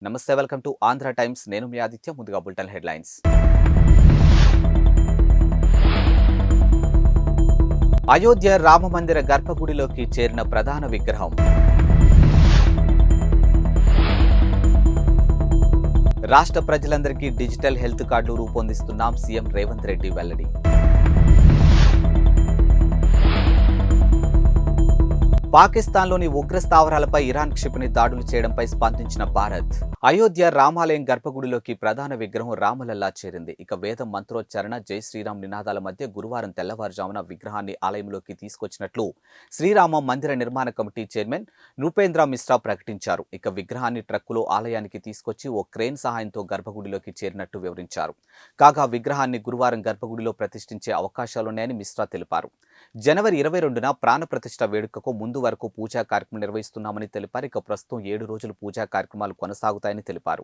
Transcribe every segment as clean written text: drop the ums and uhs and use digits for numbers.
నమస్తే, welcome to Andhra times. నేను మీ ఆదిత్య. ముందుగా బులెటిన్ హెడ్లైన్స్. అయోధ్య రామమందిర గర్భగుడిలోకి చేరిన ప్రధాన విగ్రహం. రాష్ట్ర ప్రజలందరికీ డిజిటల్ హెల్త్ కార్డులు రూపొందిస్తున్నాం, సీఎం రేవంత్ రెడ్డి వెల్లడి. పాకిస్తాన్లోని ఉగ్ర స్థావరాలపై ఇరాన్ క్షిపణి దాడులు చేయడంపై స్పందించిన భారత్. అయోధ్య రామాలయం గర్భగుడిలోకి ప్రధాన విగ్రహం రామలల్లా చేరింది. ఇక వేద మంత్రోచ్చారణ, జై శ్రీరామ్ నినాదాల మధ్య గురువారం తెల్లవారుజామున విగ్రహాన్ని ఆలయంలోకి తీసుకొచ్చినట్లు శ్రీరామ మందిర నిర్మాణ కమిటీ చైర్మన్ నృపేంద్ర మిశ్రా ప్రకటించారు. ఇక విగ్రహాన్ని ట్రక్కులో ఆలయానికి తీసుకొచ్చి ఓ క్రేన్ సహాయంతో గర్భగుడిలోకి చేరినట్టు వివరించారు. కాగా విగ్రహాన్ని గురువారం గర్భగుడిలో ప్రతిష్ఠించే అవకాశాలున్నాయని మిశ్రా తెలిపారు. జనవరి 22న ప్రాణ ప్రతిష్ఠ వేడుకకు ముందు వరకు పూజా కార్యక్రమం నిర్వహిస్తున్నామని తెలిపారు. ఇక ప్రస్తుతం 7 రోజులు పూజా కార్యక్రమాలు కొనసాగుతాయని తెలిపారు.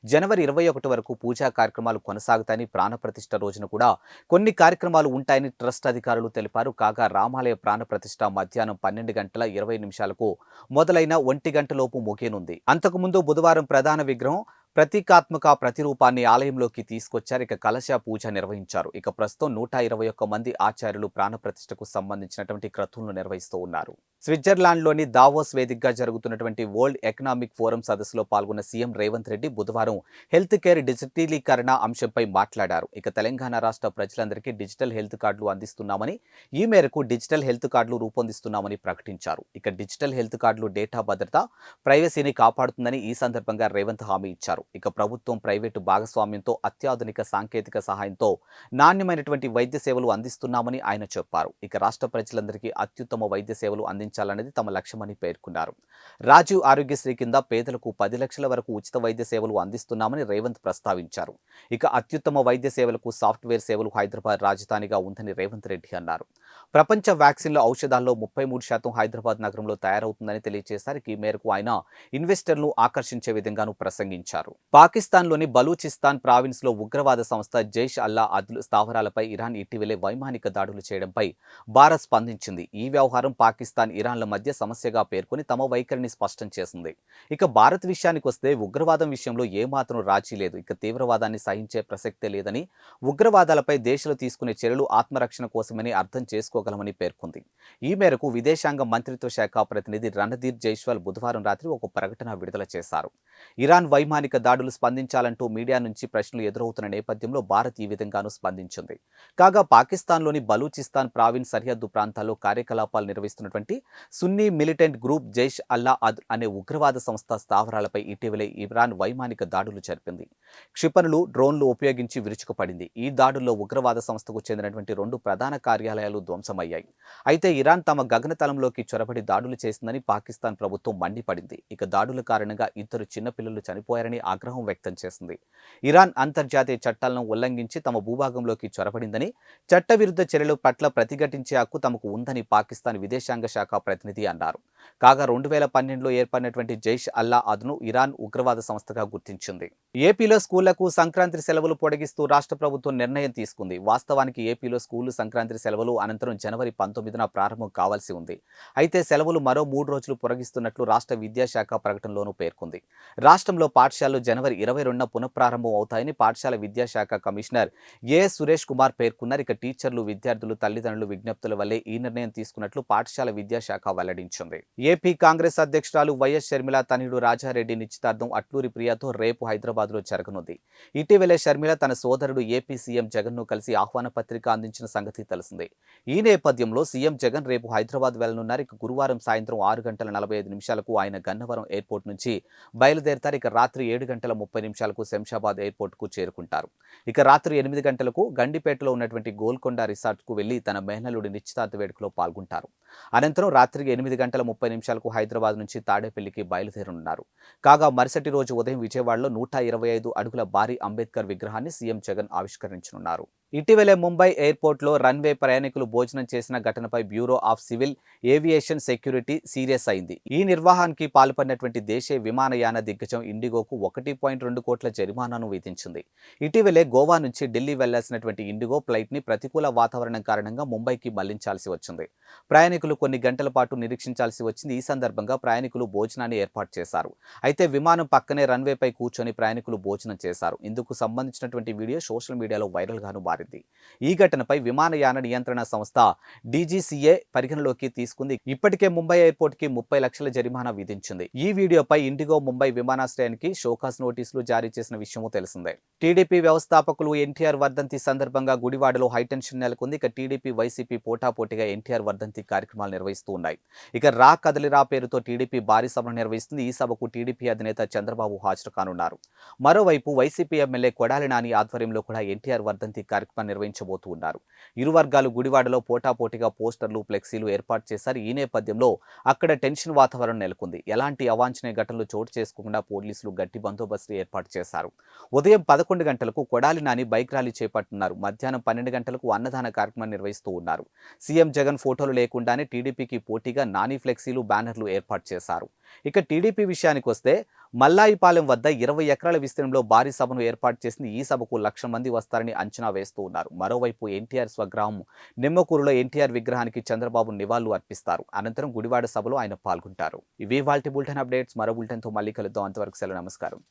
జనవరి 21 వరకు పూజా కార్యక్రమాలు కొనసాగుతాయని, ప్రాణ ప్రతిష్ఠ రోజున కూడా కొన్ని కార్యక్రమాలు ఉంటాయని ట్రస్ట్ అధికారులు తెలిపారు. కాగా రామాలయ ప్రాణ ప్రతిష్ఠ మధ్యాహ్నం 12:20 మొదలైన 1 గంటలోపు ముగియనుంది. అంతకుముందు బుధవారం ప్రధాన విగ్రహం ప్రతీకాత్మక ప్రతిరూపాన్ని ఆలయంలోకి తీసుకొచ్చారు. ఇక కలశ పూజ నిర్వహించారు. ఇక ప్రస్తుతం 121 మంది ఆచార్యులు ప్రాణ ప్రతిష్ఠకు సంబంధించినటువంటి క్రతువులను నిర్వహిస్తూ ఉన్నారు. స్విట్జర్లాండ్లోని దావోస్ వేదికగా జరుగుతున్నటువంటి వరల్డ్ ఎకనామిక్ ఫోరం సదస్సులో పాల్గొన్న సీఎం రేవంత్ రెడ్డి బుధవారం హెల్త్ కేర్ డిజిటలీకరణ అంశంపై మాట్లాడారు. ఇక తెలంగాణ రాష్ట్ర ప్రజలందరికీ డిజిటల్ హెల్త్ కార్డులు అందిస్తున్నామని, ఈ మేరకు డిజిటల్ హెల్త్ కార్డులు రూపొందిస్తున్నామని ప్రకటించారు. ఇక డిజిటల్ హెల్త్ కార్డులు డేటా భద్రత, ప్రైవసీని కాపాడుతుందని ఈ సందర్భంగా రేవంత్ హామీ ఇచ్చారు. ఇక ప్రభుత్వం ప్రైవేటు భాగస్వామ్యంతో అత్యాధునిక సాంకేతిక సహాయంతో నాణ్యమైనటువంటి వైద్య సేవలు అందిస్తున్నామని ఆయన చెప్పారు. ఇక రాష్ట్ర ప్రజలందరికీ అత్యుత్తమ వైద్య సేవలు అందించాలనేది తమ లక్ష్యమని పేర్కొన్నారు. రాజీవ్ ఆరోగ్యశ్రీ కింద పేదలకు 10 లక్షల వరకు ఉచిత వైద్య సేవలు అందిస్తున్నామని రేవంత్ ప్రస్తావించారు. ఇక అత్యుత్తమ వైద్య సేవలకు సాఫ్ట్వేర్ సేవలు హైదరాబాద్ రాజధానిగా ఉందని రేవంత్ రెడ్డి అన్నారు. ప్రపంచ వ్యాక్సిన్ల ఔషధాల్లో 33% హైదరాబాద్ నగరంలో తయారవుతుందని తెలియజేశారు. ఈ మేరకు ఆయన ఇన్వెస్టర్లను ఆకర్షించే విధంగానూ ప్రసంగించారు. పాకిస్తాన్లోని బలూచిస్తాన్ ప్రావిన్స్ లో ఉగ్రవాద సంస్థ జైష్ అల్లా అద్ల్ స్థావరాలపై ఇరాన్ ఇటీవలే వైమానిక దాడులు చేయడంపై భారత్ స్పందించింది. ఈ వ్యవహారం పాకిస్తాన్, ఇరాన్ల మధ్య సమస్యగా పేర్కొని తమ వైఖరిని స్పష్టం చేసింది. ఇక భారత్ విషయానికి వస్తే ఉగ్రవాదం విషయంలో ఏమాత్రం రాజీ లేదు. ఇక తీవ్రవాదాన్ని సహించే ప్రసక్తే లేదని, ఉగ్రవాదాలపై దేశాలు తీసుకునే చర్యలు ఆత్మరక్షణ కోసమని అర్థం చేసుకోగలమని పేర్కొంది. ఈ మేరకు విదేశాంగ మంత్రిత్వ శాఖ ప్రతినిధి రణధీర్ జైస్వాల్ బుధవారం రాత్రి ఒక ప్రకటన విడుదల చేశారు. ఇరాన్ వైమానిక దాడులు స్పందించాలంటూ మీడియా నుంచి ప్రశ్నలు ఎదురవుతున్న నేపథ్యంలో భారత్ ఈ విధంగానూ స్పందించింది. కాగా పాకిస్తాన్లోని బలూచిస్తాన్ ప్రావిన్స్ సరిహద్దు ప్రాంతాల్లో కార్యకలాపాలు నిర్వహిస్తున్నటువంటి సున్నీ మిలిటెంట్ గ్రూప్ జైష్ అల్లా అద్ అనే ఉగ్రవాద సంస్థ స్థావరాలపై ఇటీవలే ఇరాన్ వైమానిక దాడులు జరిపింది. క్షిపణులు, డ్రోన్లు ఉపయోగించి విరుచుకుపడింది. ఈ దాడుల్లో ఉగ్రవాద సంస్థకు చెందినటువంటి 2 ప్రధాన కార్యాలయాలు ధ్వంసమయ్యాయి. అయితే ఇరాన్ తమ గగనతలంలోకి చొరబడి దాడులు చేసిందని పాకిస్తాన్ ప్రభుత్వం మండిపడింది. ఇక దాడుల కారణంగా 2 చిన్నపిల్లలు చనిపోయారని ఆగ్రహం వ్యక్తం చేసింది. ఇరాన్ అంతర్జాతీయ చట్టాలను ఉల్లంఘించి తమ భూభాగంలోకి చొరబడిందని, చట్టవిరుద్ధ చర్యల పట్ల ప్రతిఘటించే హక్కు తమకు ఉందని పాకిస్తాన్ విదేశాంగ శాఖ ప్రతినిధి అన్నారు. కాగా 2012లో ఏర్పడినటువంటి జైష్ అల్లా అద్ను ఇరాన్ ఉగ్రవాద సంస్థగా గుర్తించింది. ఏపీలో స్కూళ్లకు సంక్రాంతి సెలవులు పొడిగిస్తూ రాష్ట్ర ప్రభుత్వం నిర్ణయం తీసుకుంది. వాస్తవానికి ఏపీలో స్కూళ్లు సంక్రాంతి సెలవులు అనంతరం జనవరి 19న ప్రారంభం కావాల్సి ఉంది. అయితే సెలవులు మరో 3 రోజులు పొడిగిస్తున్నట్లు రాష్ట్ర విద్యాశాఖ ప్రకటనలోనూ పేర్కొంది. రాష్ట్రంలో పాఠశాలలు జనవరి 22న పునఃప్రారంభం అవుతాయని పాఠశాల విద్యాశాఖ కమిషనర్ ఏఎస్ సురేష్ కుమార్ పేర్కొన్నారు. ఇక టీచర్లు, విద్యార్థులు, తల్లిదండ్రులు విజ్ఞప్తుల వల్లే ఈ నిర్ణయం తీసుకున్నట్లు పాఠశాల విద్యాశాఖ వెల్లడించింది. ఏపీ కాంగ్రెస్ అధ్యక్షురాలు వైఎస్ షర్మిల తనయుడు రాజారెడ్డి నిశ్చితార్థం అట్లూరి ప్రియాతో రేపు హైదరాబాద్లో జరగనుంది. ఇటీవలే షర్మిల తన సోదరుడు ఏపీ సీఎం జగన్ను కలిసి ఆహ్వాన పత్రిక అందించిన సంగతి తెలిసిందే. ఈ నేపథ్యంలో సీఎం జగన్ రేపు హైదరాబాద్ వెళ్లనున్నారు. ఇక గురువారం సాయంత్రం 6:45 ఆయన గన్నవరం ఎయిర్పోర్ట్ నుంచి బయలుదేరతారు. ఇక రాత్రి 7:30 శంషాబాద్ ఎయిర్పోర్ట్ కు చేరుకుంటారు. ఇక రాత్రి 8 గంటలకు గండిపేటలో ఉన్నటువంటి గోల్కొండ రిసార్ట్ కు వెళ్లి తన మేనల్లుడి నిశ్చితార్థ వేడుకలో పాల్గొంటారు. అనంతరం రాత్రి 8:30 హైదరాబాద్ నుంచి తాడేపల్లికి బయలుదేరనున్నారు. కాగా మరుసటి రోజు ఉదయం విజయవాడలో 125 అడుగుల భారీ అంబేద్కర్ విగ్రహాన్ని సీఎం జగన్ ఆవిష్కరించనున్నారు. ఇటీవలే ముంబై ఎయిర్పోర్ట్లో రన్వే ప్రయాణికులు భోజనం చేసిన ఘటనపై bureau of civil aviation security serious అయింది. ఈ నిర్వహణకి పాల్పడినటువంటి దేశీయ విమానయాన దిగ్గజం ఇండిగోకు 1.2 కోట్ల జరిమానాను విధించింది. ఇటీవలే గోవా నుంచి ఢిల్లీ వెళ్లాల్సినటువంటి ఇండిగో ఫ్లైట్ని ప్రతికూల వాతావరణం కారణంగా ముంబైకి మళ్లించాల్సి వచ్చింది. ప్రయాణికులు కొన్ని గంటల పాటు నిరీక్షించాల్సి వచ్చింది. ఈ సందర్భంగా ప్రయాణికులు భోజనాన్ని ఏర్పాటు చేశారు. అయితే విమానం పక్కనే రన్వేపై కూర్చొని ప్రయాణికులు భోజనం చేశారు. ఇందుకు సంబంధించినటువంటి వీడియో సోషల్ మీడియాలో వైరల్గాను మారింది. ఈ ఘటనపై విమానయాన నియంత్రణ సంస్థ డీజీసీఏ పరిగణలోకి తీసుకుంది. ఇప్పటికే ముంబై ఎయిర్పోర్ట్ కి 30 లక్షల జరిమానా విధించింది. ఈ వీడియోపై ఇండిగో ముంబై విమానాశ్రయానికి షోకాస్ నోటీసులు జారీ చేసిన విషయమూ తెలిసిందే. టీడీపీ వ్యవస్థాపకులు ఎన్టీఆర్ వర్ధంతి సందర్భంగా గుడివాడలో హైటెన్షన్ నెలకొంది. ఇక టీడీపీ వైసీపీ పోటాపోటీగా ఎన్టీఆర్ వర్ధంతి కార్యక్రమాలు నిర్వహిస్తూ ఉన్నాయి. ఇక రా కదలిరా పేరుతో టీడీపీ భారీ సభను నిర్వహిస్తుంది. ఈ సభకు టీడీపీ అధినేత చంద్రబాబు హాజరు కానున్నారు. మరోవైపు వైసీపీ ఎమ్మెల్యే కొడాలి నాని ఆధ్వర్యంలో కూడా ఎన్టీఆర్ వర్ధంతి కార్యక్రమం నిర్వహించబోతూ ఉన్నారు. ఇరు వర్గాలు గుడివాడలో పోటాపోటీగా పోస్టర్లు, ఫ్లెక్సీలు ఏర్పాటు చేశారు. ఈ నేపథ్యంలో అక్కడ టెన్షన్ వాతావరణం నెలకొంది. ఎలాంటి అవాంఛనీయ ఘటనలు చోటు చేసుకోకుండా పోలీసులు గట్టి బందోబస్తు ఏర్పాటు చేశారు. ఉదయం 11 గంటలకు కొడాలి నాని బైక్ ర్యాలీ చేపట్టున్నారు. మధ్యాహ్నం 12 గంటలకు అన్నదాన కార్యక్రమం నిర్వహిస్తూ ఉన్నారు. సీఎం జగన్ ఫోటోలు లేకుండానే టీడీపీకి పోటీగా నాని ఫ్లెక్సీలు, బ్యానర్లు ఏర్పాటు చేశారు. ఇక టీడీపీ విషయానికి వస్తే మల్లాయిపాలెం వద్ద 20 ఎకరాల విస్తీర్ణంలో భారీ సభను ఏర్పాటు చేసింది. ఈ సభకు 1,00,000 మంది వస్తారని అంచనా వేస్తూ ఉన్నారు. మరోవైపు ఎన్టీఆర్ స్వగ్రామం నిమ్మకూరులో ఎన్టీఆర్ విగ్రహానికి చంద్రబాబు నివాళులు అర్పిస్తారు. అనంతరం గుడివాడ సభలో ఆయన పాల్గొంటారు. ఇవి వాల్టి బులెటిన్ అప్డేట్స్. మరో బులెటిన్తో మళ్ళీ కలుద్దాం. అంతవరకు సెలవు. నమస్కారం.